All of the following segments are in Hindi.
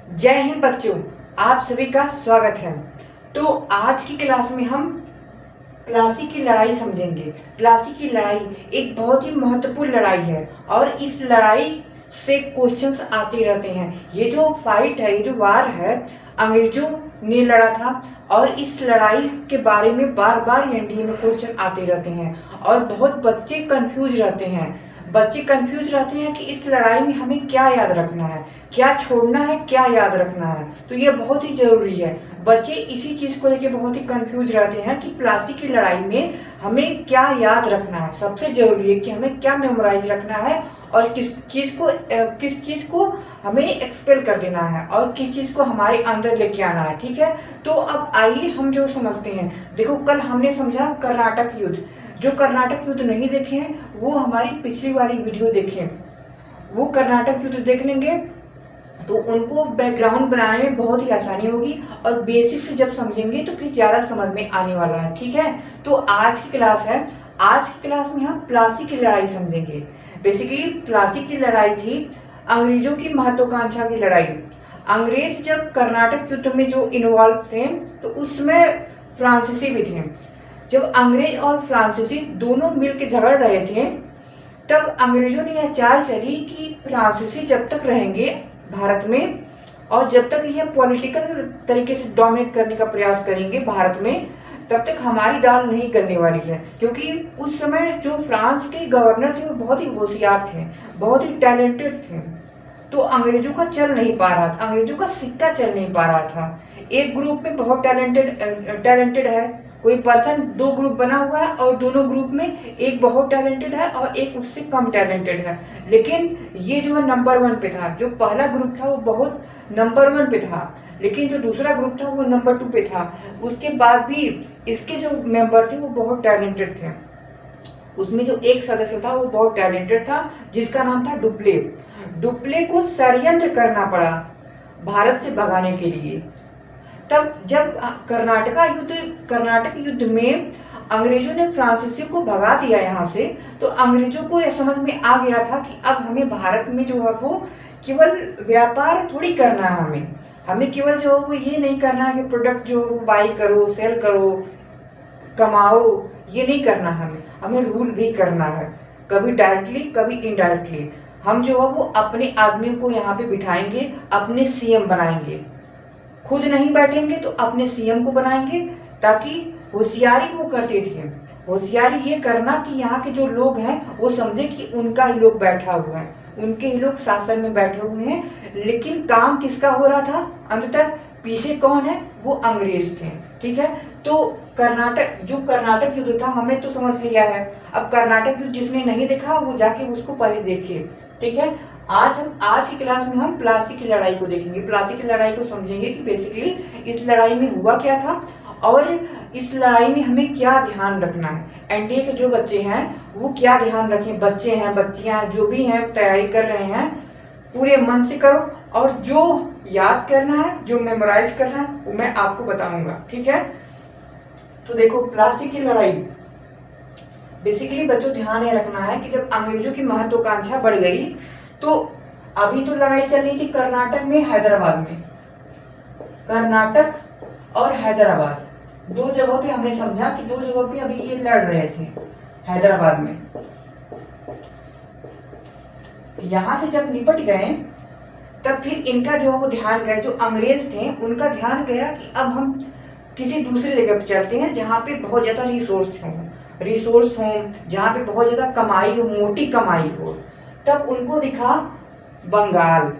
जय हिंद बच्चों, आप सभी का स्वागत है। तो आज की क्लास में हम प्लासी की लड़ाई समझेंगे। प्लासी की लड़ाई एक बहुत ही महत्वपूर्ण लड़ाई है और इस लड़ाई से क्वेश्चंस आते रहते हैं। ये जो फाइट है, ये जो वार है, अंग्रेजों ने लड़ा था और इस लड़ाई के बारे में बार बार एनडीए में क्वेश्चन आते रहते हैं और बहुत बच्चे कंफ्यूज रहते हैं। कि इस लड़ाई में हमें क्या याद रखना है, क्या छोड़ना है, क्या याद रखना है। तो ये बहुत ही जरूरी है। बच्चे इसी चीज को लेके बहुत ही कंफ्यूज रहते हैं कि प्लासी की लड़ाई में हमें क्या याद रखना है। सबसे जरूरी है कि हमें क्या मेमोराइज रखना है और किस चीज को हमें एक्सपेल कर देना है और किस चीज को हमारे अंदर लेके आना है। ठीक है, तो अब आइए हम जो समझते हैं। देखो, कल हमने समझा कर्नाटक युद्ध। जो कर्नाटक युद्ध नहीं देखे हैं वो हमारी पिछली वाली वीडियो देखें, वो कर्नाटक युद्ध देख लेंगे तो उनको बैकग्राउंड बनाने में बहुत ही आसानी होगी और बेसिक से जब समझेंगे तो फिर ज्यादा समझ में आने वाला है। ठीक है, तो आज की क्लास है, आज की क्लास में हम प्लासी की लड़ाई समझेंगे। बेसिकली प्लासी की लड़ाई थी अंग्रेजों की महत्वाकांक्षा की लड़ाई। अंग्रेज जब कर्नाटक युद्ध में जो इन्वॉल्व थे तो उसमें फ्रांसीसी भी थे। जब अंग्रेज और फ्रांसीसी दोनों मिलकर झगड़ रहे थे तब अंग्रेजों ने यह चाल चली कि फ्रांसीसी जब तक रहेंगे भारत में और जब तक यह पॉलिटिकल तरीके से डोमिनेट करने का प्रयास करेंगे भारत में, तब तक हमारी दाल नहीं गलने वाली है। क्योंकि उस समय जो फ्रांस के गवर्नर थे वो बहुत ही होशियार थे, बहुत ही टैलेंटेड थे। तो अंग्रेजों का चल नहीं पा रहा था, अंग्रेजों का सिक्का चल नहीं पा रहा था। एक ग्रुप में बहुत टैलेंटेड है कोई पर्सन, दो ग्रुप बना हुआ है और दोनों ग्रुप में एक बहुत टैलेंटेड है और एक उससे कम टैलेंटेड है। लेकिन ये जो है नंबर 1 पे था। जो पहला ग्रुप था वो बहुत नंबर 1 पे था, लेकिन जो दूसरा ग्रुप था वो नंबर 2 पे था। उसके बाद भी इसके जो मेंबर थे वो बहुत टैलेंटेड थे। उसमें जो एक सदस्य था वो बहुत टैलेंटेड था जिसका नाम था डुप्ले। डुप्ले को षड्यंत्र करना पड़ा भारत से भगाने के लिए। तब जब कर्नाटक युद्ध में अंग्रेजों ने फ्रांसीसियों को भगा दिया यहाँ से, तो अंग्रेजों को यह समझ में आ गया था कि अब हमें भारत में जो है वो केवल व्यापार थोड़ी करना है। हमें केवल जो है वो ये नहीं करना है कि प्रोडक्ट जो है वो बाई करो, सेल करो, कमाओ, ये नहीं करना है। हमें रूल भी करना है, कभी डायरेक्टली कभी इनडायरेक्टली। हम जो है वो अपने आदमियों को यहाँ पे बिठाएंगे, अपने सीएम बनाएंगे। खुद नहीं बैठेंगे तो अपने सीएम को बनाएंगे। ताकि होशियारी वो करते थे, होशियारी ये करना कि यहाँ के जो लोग हैं वो समझे कि उनका ही लोग बैठा हुआ है, उनके ही लोग शासन में बैठे हुए हैं। लेकिन काम किसका हो रहा था अंततः? पीछे कौन है? वो अंग्रेज थे। ठीक है, तो कर्नाटक युद्ध था हमने तो समझ लिया है। अब कर्नाटक युद्ध जिसने नहीं देखा वो जाके उसको पहले देखिए। ठीक है, आज की क्लास में हम प्लासी की लड़ाई को देखेंगे, प्लासी की लड़ाई को समझेंगे कि बेसिकली इस लड़ाई में हुआ क्या था और इस लड़ाई में हमें क्या ध्यान रखना है। एनडीए के जो बच्चे हैं वो क्या ध्यान रखें, बच्चे हैं, बच्चियां जो भी हैं तैयारी कर रहे हैं, पूरे मन से करो और जो याद करना है, जो मेमोराइज करना है वो मैं आपको बताऊंगा। ठीक है, तो देखो प्लासी की लड़ाई बेसिकली बच्चों ध्यान ये रखना है कि जब अंग्रेजों की महत्वाकांक्षा बढ़ गई तो अभी तो लड़ाई चल रही थी कर्नाटक में, हैदराबाद में। कर्नाटक और हैदराबाद दो जगहों पे हमने समझा कि दो जगहों पे अभी ये लड़ रहे थे हैदराबाद में। यहां से जब निपट गए तब फिर इनका जो है वो ध्यान गया, जो अंग्रेज थे उनका ध्यान गया कि अब हम किसी दूसरी जगह पे चलते हैं जहां पे बहुत ज्यादा रिसोर्स हो, जहां पे बहुत ज्यादा कमाई हो, मोटी कमाई हो। तब उनको दिखा बंगाल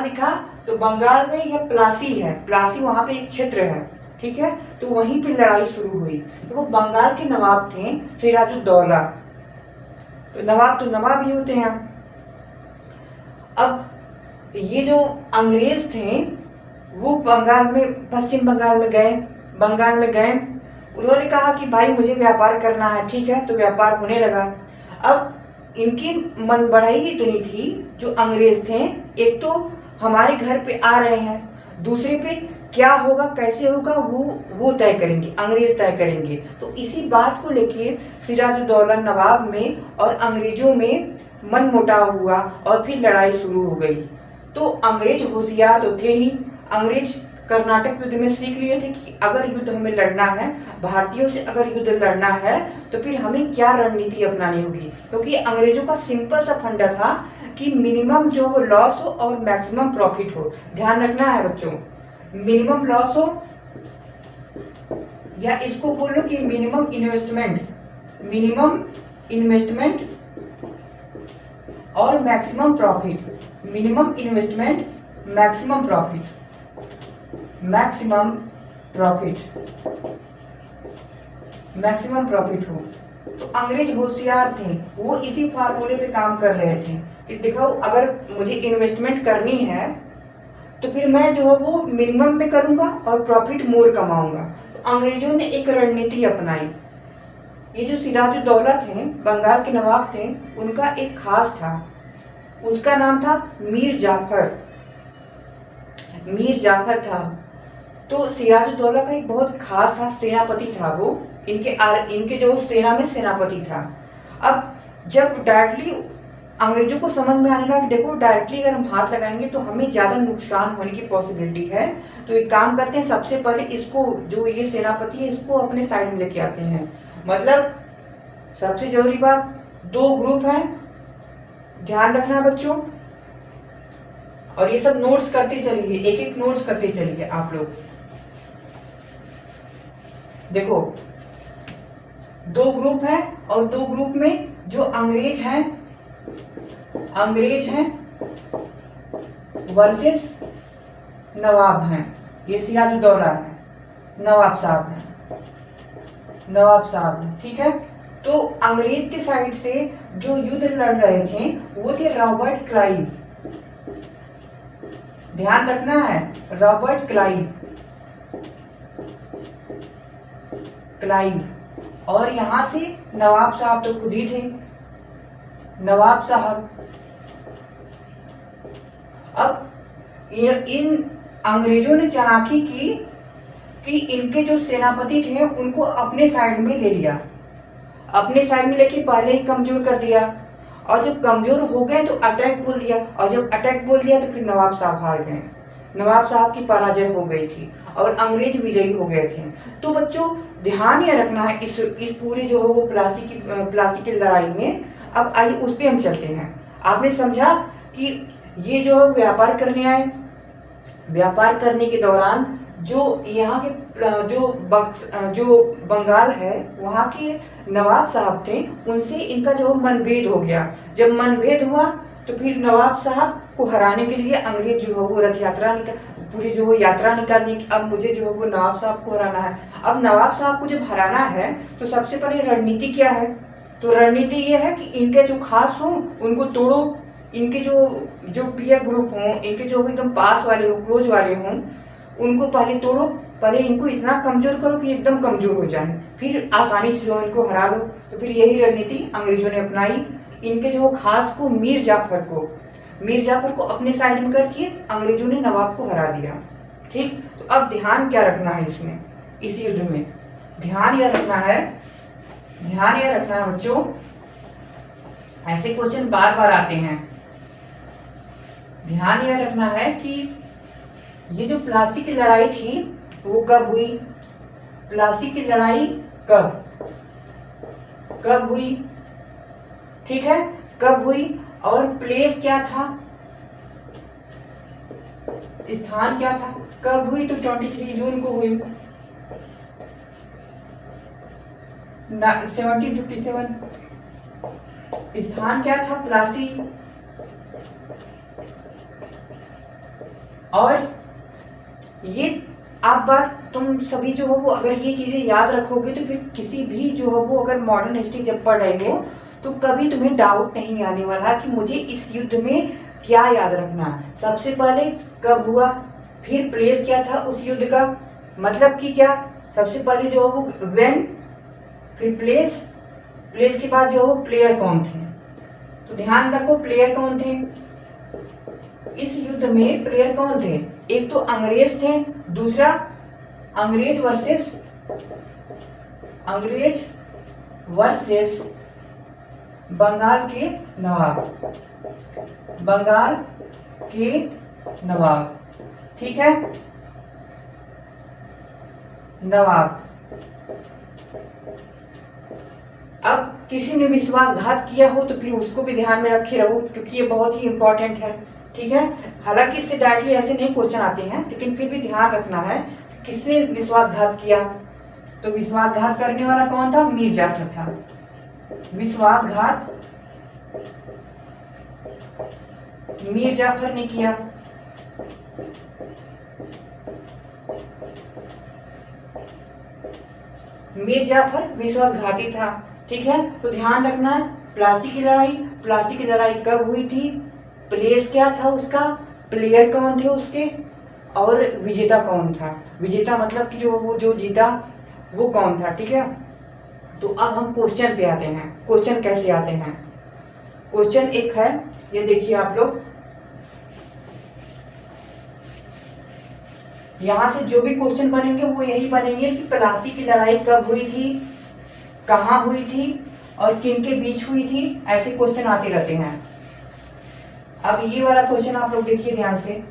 दिखा, तो बंगाल में यह प्लासी है, प्लासी वहां पे एक क्षेत्र है। ठीक है, तो वहीं पे लड़ाई शुरू हुई। देखो बंगाल के नवाब थे सिराजुद्दौला, तो नवाब ही होते हैं। अब ये जो अंग्रेज थे वो पश्चिम बंगाल में गए। उन्होंने कहा कि भाई मुझे व्यापार करना है। ठीक है, तो व्यापार होने लगा। अब इनकी मन बढ़ाई इतनी थी जो अंग्रेज थे, एक तो हमारे घर पे आ रहे हैं, दूसरे पे क्या होगा कैसे होगा वो तय करेंगे, अंग्रेज तय करेंगे। तो इसी बात को लेके सिराजुद्दौला नवाब में और अंग्रेजों में मन मुटाव हुआ और फिर लड़ाई शुरू हो गई। तो अंग्रेज होशियार तो थे ही। अंग्रेज कर्नाटक युद्ध में सीख लिए थे कि अगर युद्ध हमें लड़ना है, भारतीयों से अगर युद्ध लड़ना है, तो फिर हमें क्या रणनीति अपनानी होगी। क्योंकि अंग्रेजों का सिंपल सा फंडा था कि मिनिमम जो वो लॉस हो और मैक्सिमम प्रॉफिट हो। ध्यान रखना है बच्चों, मिनिमम लॉस हो, या इसको बोलो कि मिनिमम इन्वेस्टमेंट और maximum profit. Minimum investment, maximum profit हो। तो अंग्रेज होशियार थे, वो इसी फार्मूले पे काम कर रहे थे कि देखो अगर मुझे इन्वेस्टमेंट करनी है तो फिर मैं जो है वो मिनिमम में करूंगा और प्रॉफिट मोर कमाऊंगा। तो अंग्रेजों ने एक रणनीति अपनाई। ये जो सिराजुद्दौला थे, बंगाल के नवाब थे, उनका एक खास था, उसका नाम था मीर जाफर था। तो सिराजुद्दौला का एक बहुत खास था, सेनापति था वो, इनके जो सेना में सेनापति था। अब जब डायरेक्टली अंग्रेजों को समझ में आने लगा कि देखो डायरेक्टली अगर हम हाथ लगाएंगे तो हमें ज्यादा नुकसान होने की पॉसिबिलिटी है, तो एक काम करते हैं, सबसे पहले इसको, जो ये सेनापति है, इसको अपने साइड में लेके आते हैं। मतलब सबसे जरूरी बात, दो ग्रुप हैं, ध्यान रखना बच्चों, और ये सब नोट्स करते चलिए, एक एक नोट्स करते चलिए आप लोग। देखो दो ग्रुप है, और दो ग्रुप में जो अंग्रेज हैं वर्सेस नवाब हैं। ये सिराजुद्दौला है, नवाब साहब हैं, ठीक है। तो अंग्रेज के साइड से जो युद्ध लड़ रहे थे वो थे रॉबर्ट क्लाइव। ध्यान रखना है, रॉबर्ट क्लाइव। और यहां से नवाब साहब तो खुद ही थे, नवाब साहब। अब इन अंग्रेजों ने चालाकी की कि इनके जो सेनापति थे उनको अपने साइड में ले लिया, अपने साइड में लेके पहले ही कमजोर कर दिया, और जब कमजोर हो गए तो अटैक बोल दिया, और जब अटैक बोल दिया तो फिर नवाब साहब हार गए, नवाब साहब की पराजय हो गई थी और अंग्रेज विजयी हो गए थे। तो बच्चों ध्यान ये रखना है इस पूरी जो है वो प्लासी की लड़ाई में। अब आइए उस पर हम चलते हैं। आपने समझा कि ये जो व्यापार करने आए, व्यापार करने के दौरान जो यहाँ के जो बंगाल है वहाँ के नवाब साहब थे, उनसे इनका जो मनभेद हो गया। जब मनभेद हुआ तो फिर नवाब साहब को हराने के लिए अंग्रेज जो है वो रथ यात्रा पूरी जो यात्रा निकालने की, अब मुझे जो है वो नवाब साहब को हराना है। अब नवाब साहब को जब हराना है तो सबसे पहले रणनीति क्या है, तो रणनीति ये है कि इनके जो खास हों उनको तोड़ो, इनके जो पीयर ग्रुप हों, इनके जो एकदम पास वाले हों, क्लोज वाले हों, उनको पहले तोड़ो, पहले इनको इतना कमजोर करो कि एकदम कमजोर हो जाए, फिर आसानी से जो इनको हरा लो। तो फिर यही रणनीति अंग्रेजों ने अपनाई। इनके जो खास को मीर जाफर को अपने साइड में करके अंग्रेजों ने नवाब को हरा दिया। ठीक, तो अब ध्यान क्या रखना है इसमें, इस युद्ध में ध्यान यह रखना है बच्चों, ऐसे क्वेश्चन बार बार आते हैं। ध्यान यह रखना है कि ये जो प्लासी की लड़ाई थी वो कब हुई, प्लासी की लड़ाई कब हुई, ठीक है, कब हुई और प्लेस क्या था, स्थान क्या था, कब हुई, तो 23 जून को हुई 1757। स्थान क्या था, प्लासी। और ये आप बात तुम सभी जो हो वो अगर ये चीजें याद रखोगे तो फिर किसी भी जो हो वो अगर मॉडर्न हिस्ट्री जब पढ़ रहे हो तो कभी तुम्हें डाउट नहीं आने वाला कि मुझे इस युद्ध में क्या याद रखना। सबसे पहले कब हुआ, फिर प्लेस क्या था उस युद्ध का, मतलब कि क्या, सबसे पहले जो वो व्हेन, फिर प्लेस के बाद जो वो प्लेयर कौन थे। तो ध्यान रखो प्लेयर कौन थे इस युद्ध में, प्लेयर कौन थे, एक तो अंग्रेज थे, दूसरा अंग्रेज वर्सेस बंगाल के नवाब, ठीक है, नवाब। अब किसी ने विश्वासघात किया हो तो फिर उसको भी ध्यान में रखे रहो, क्योंकि ये बहुत ही इंपॉर्टेंट है, ठीक है। हालांकि इससे डायरेक्टली ऐसे नहीं क्वेश्चन आते हैं, लेकिन फिर भी ध्यान रखना है किसने विश्वासघात किया। तो विश्वासघात करने वाला कौन था? मीर जाफर था। विश्वासघात मीर जाफर ने किया। मीर जाफर विश्वासघाती था, ठीक है। तो ध्यान रखना है प्लासी की लड़ाई, प्लासी की लड़ाई कब हुई थी, प्लेस क्या था उसका, प्लेयर कौन थे उसके, और विजेता कौन था। विजेता मतलब कि जो जीता वो कौन था, ठीक है। तो अब हम क्वेश्चन पे आते हैं। क्वेश्चन कैसे आते हैं? क्वेश्चन एक है, ये देखिए आप लोग, यहां से जो भी क्वेश्चन बनेंगे वो यही बनेंगे कि प्लासी की लड़ाई कब हुई थी, कहां हुई थी और किन के बीच हुई थी, ऐसे क्वेश्चन आते रहते हैं। अब ये वाला क्वेश्चन आप लोग देखिए ध्यान से,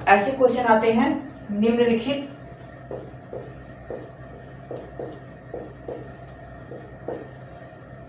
ऐसे क्वेश्चन आते हैं, निम्नलिखित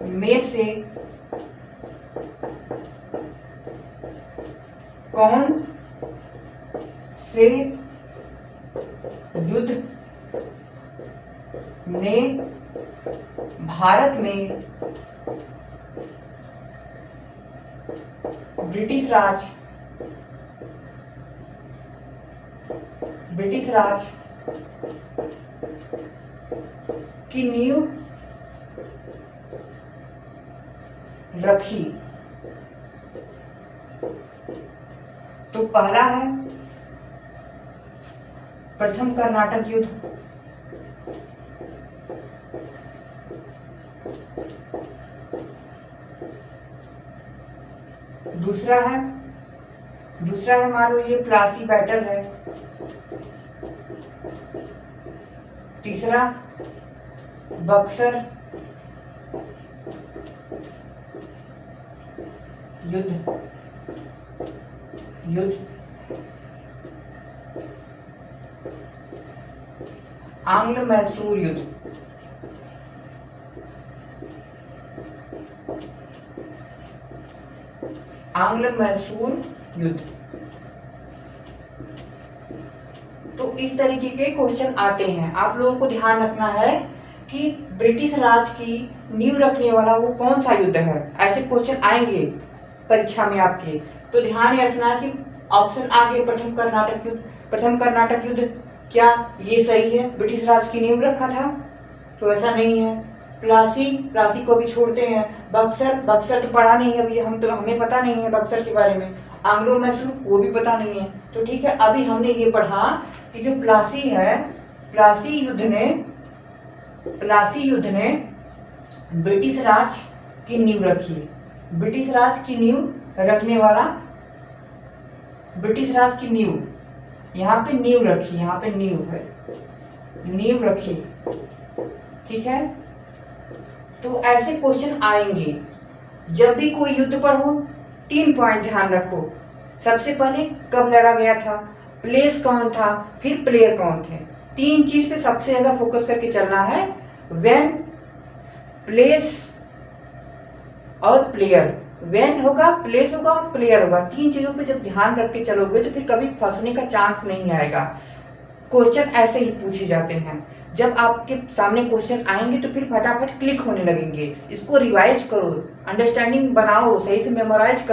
में से कौन से युद्ध ने भारत में ब्रिटिश राज की नींव रखी। तो पहला है प्रथम कर्नाटक युद्ध, दूसरा है मान लो ये प्लासी बैटल है, तीसरा बक्सर युद्ध, आंग्ल मैसूर युद्ध, आंग्ल मैसूर युद्ध। तो इस तरीके के क्वेश्चन आते हैं। आप लोगों को ध्यान रखना है कि ब्रिटिश राज की नींव रखने वाला वो कौन सा युद्ध है, ऐसे क्वेश्चन आएंगे परीक्षा में आपके। तो ध्यान रखना कि ऑप्शन आगे प्रथम कर्नाटक युद्ध, प्रथम कर्नाटक युद्ध क्या ये सही है, ब्रिटिश राज की नींव रखा था? तो ऐसा नहीं है। प्लासी को भी छोड़ते हैं। बक्सर तो पढ़ा नहीं है अभी हम, तो हमें पता नहीं है बक्सर के बारे में। आंग्लो मैसूर वो भी पता नहीं है। तो ठीक है, अभी हमने ये पढ़ा कि जो प्लासी है, प्लासी युद्ध ने ब्रिटिश राज की नींव रखी। ब्रिटिश राज की नींव रखने वाला, ब्रिटिश राज की नींव, यहाँ पे नींव रखी, यहाँ पे नींव है, नींव रखी, ठीक है। तो ऐसे क्वेश्चन आएंगे। जब भी कोई युद्ध पढ़ो 3 पॉइंट ध्यान रखो। सबसे पहले कब लड़ा गया था, प्लेस कौन था, फिर प्लेयर कौन थे। 3 चीज पे सबसे ज्यादा फोकस करके चलना है। व्हेन, प्लेस और प्लेयर। व्हेन होगा, प्लेस होगा और प्लेयर होगा। 3 चीजों पे जब ध्यान रख के चलोगे तो फिर कभी फंसने का चांस नहीं आएगा। क्वेश्चन ऐसे ही पूछे जाते हैं। जब आपके सामने क्वेश्चन आएंगे तो फिर फटाफट क्लिक होने लगेंगे। इसको रिवाइज करो, अंडरस्टैंडिंग बनाओ, सही से मेमोराइज करो।